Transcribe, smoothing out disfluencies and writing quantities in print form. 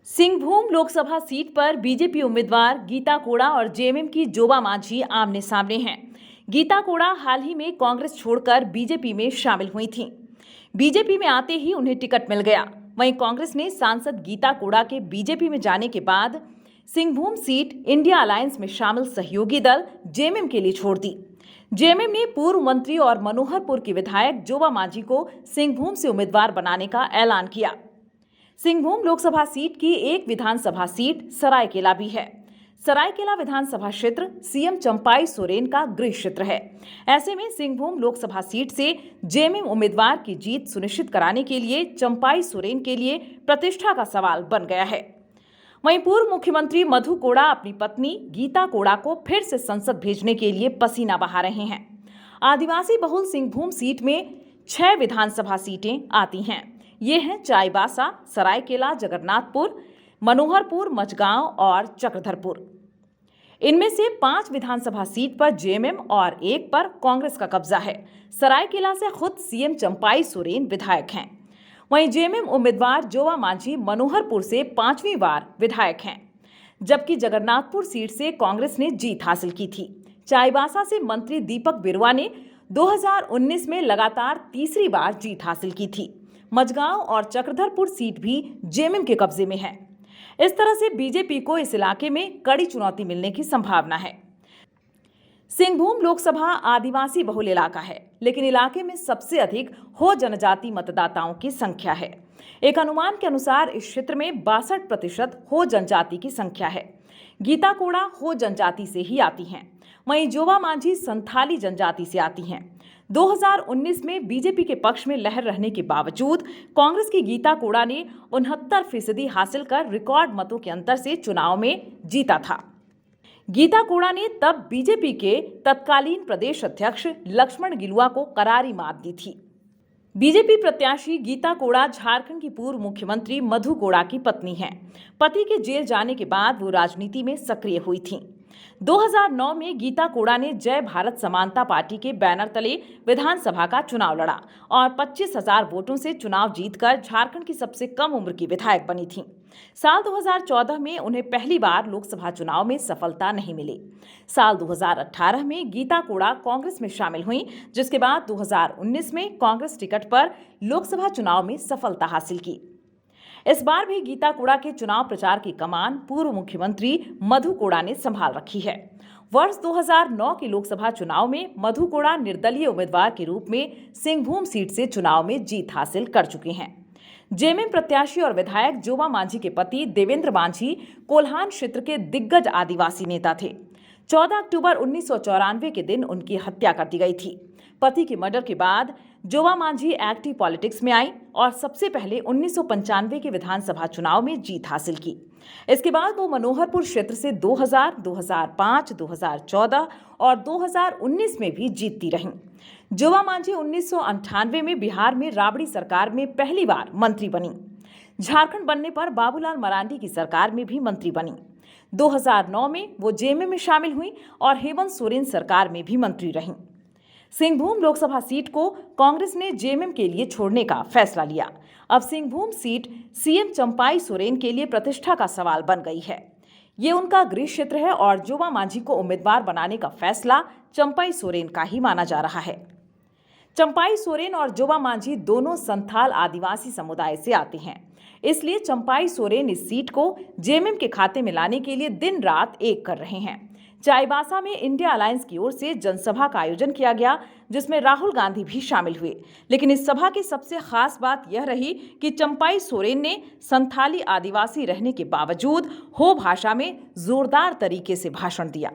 Singhbhum Lok Sabha seat पर BJP उम्मीदवार गीता कोड़ा और जेएमएम की जोबा मांझी आमने सामने हैं। गीता कोड़ा हाल ही में कांग्रेस छोड़कर बीजेपी में शामिल हुई थीं। बीजेपी में आते ही उन्हें टिकट मिल गया। वहीं कांग्रेस ने सांसद गीता कोड़ा के बीजेपी में जाने के बाद सिंहभूम सीट इंडिया अलायंस में शामिल सहयोगी दल जेएमएम के लिए छोड़ दी। जेएमएम ने पूर्व मंत्री और मनोहरपुर की विधायक जोबा मांझी को सिंहभूम से उम्मीदवार बनाने का ऐलान किया। सिंहभूम लोकसभा सीट की एक विधानसभा सीट सरायकेला भी है। सरायकेला विधानसभा क्षेत्र सीएम चंपाई सोरेन का गृह क्षेत्र है। ऐसे में सिंहभूम लोकसभा सीट से जेएमएम उम्मीदवार की जीत सुनिश्चित कराने के लिए चंपाई सोरेन के लिए प्रतिष्ठा का सवाल बन गया है। वहीं पूर्व मुख्यमंत्री मधु कोड़ा अपनी पत्नी गीता कोड़ा को फिर से संसद भेजने के लिए पसीना बहा रहे हैं। आदिवासी बहुल सिंहभूम सीट में 6 विधानसभा सीटें आती हैं। ये हैं चाईबासा, सरायकेला, जगन्नाथपुर, मनोहरपुर, मचगांव और चक्रधरपुर। इनमें से 5 विधानसभा सीट पर जेएमएम और 1 पर कांग्रेस का कब्जा है। सरायकेला से खुद सीएम चंपाई सोरेन विधायक हैं। वहीं जेएमएम उम्मीदवार जोबा मांझी मनोहरपुर से 5वीं बार विधायक हैं, जबकि जगन्नाथपुर सीट से कांग्रेस ने जीत हासिल की थी। चाईबासा से मंत्री दीपक बिरुवा ने 2019 में लगातार तीसरी बार जीत हासिल की थी। मचगांव और चक्रधरपुर सीट भी जेएमएम के कब्जे में है। इस तरह से बीजेपी को इस इलाके में कड़ी चुनौती मिलने की संभावना है। सिंहभूम लोकसभा आदिवासी बहुल इलाका है, लेकिन इलाके में सबसे अधिक हो जनजाति मतदाताओं की संख्या है। एक अनुमान के अनुसार इस क्षेत्र में 62% हो जनजाति की संख्या है। गीता कोड़ा हो जनजाति से ही आती हैं, वहीं जोबा मांझी संथाली जनजाति से आती हैं। 2019 में बीजेपी के पक्ष में लहर रहने के बावजूद कांग्रेस की गीता कोड़ा ने 69% हासिल कर रिकॉर्ड मतों के अंतर से चुनाव में जीता था। गीता कोड़ा ने तब बीजेपी के तत्कालीन प्रदेश अध्यक्ष लक्ष्मण गिलुआ को करारी मात दी थी। बीजेपी प्रत्याशी गीता कोड़ा झारखंड की पूर्व मुख्यमंत्री मधु कोड़ा की पत्नी हैं। पति के जेल जाने के बाद वो राजनीति में सक्रिय हुई थीं। 2009 में गीता कोड़ा ने जय भारत समानता पार्टी के बैनर तले विधानसभा का चुनाव लड़ा और 25,000 वोटों से चुनाव जीतकर झारखंड की सबसे कम उम्र की विधायक बनी थीं। साल 2014 में उन्हें पहली बार लोकसभा चुनाव में सफलता नहीं मिली। साल 2018 में गीता कोड़ा कांग्रेस में शामिल हुईं, जिसके बाद 2019 में कांग्रेस टिकट पर लोकसभा चुनाव में सफलता हासिल की। इस बार भी गीता कोड़ा के चुनाव प्रचार की कमान पूर्व मुख्यमंत्री मधु कोड़ा ने संभाल रखी है। वर्ष 2009 के लोकसभा चुनाव में मधु कोड़ा निर्दलीय उम्मीदवार के रूप में सिंहभूम सीट से चुनाव में जीत हासिल कर चुके हैं। जेएमएम प्रत्याशी और विधायक जोबा मांझी के पति देवेंद्र मांझी कोल्हान क्षेत्र के दिग्गज आदिवासी नेता थे। 14 अक्टूबर 1994 के दिन उनकी हत्या कर दी गई थी। पति के मर्डर के बाद जोबा मांझी एक्टिव पॉलिटिक्स में आई और सबसे पहले 1995 के विधानसभा चुनाव में जीत हासिल की। इसके बाद वो मनोहरपुर क्षेत्र से 2000, 2005, 2014 और 2019 में भी जीतती रहीं। जोबा मांझी 1998 में बिहार में राबड़ी सरकार में पहली बार मंत्री बनी। झारखंड बनने पर बाबूलाल मरांडी की सरकार में भी मंत्री बनी। 2009 में वो जेएमएम में शामिल हुई और हेमंत सोरेन सरकार में भी मंत्री रहीं। सिंहभूम लोकसभा सीट को कांग्रेस ने जेएमएम के लिए छोड़ने का फैसला लिया। अब सिंहभूम सीट सीएम चंपाई सोरेन के लिए प्रतिष्ठा का सवाल बन गई है। ये उनका गृह क्षेत्र है और जोबा मांझी को उम्मीदवार बनाने का फैसला चंपाई सोरेन का ही माना जा रहा है। चंपाई सोरेन और जोबा मांझी दोनों संथाल आदिवासी समुदाय से आते हैं, इसलिए चंपाई सोरेन इस सीट को जेएमएम के खाते में लाने के लिए दिन रात एक कर रहे हैं। चाईबासा में इंडिया अलायंस की ओर से जनसभा का आयोजन किया गया, जिसमें राहुल गांधी भी शामिल हुए। लेकिन इस सभा की सबसे खास बात यह रही कि चंपाई सोरेन ने संथाली आदिवासी रहने के बावजूद हो भाषा में जोरदार तरीके से भाषण दिया।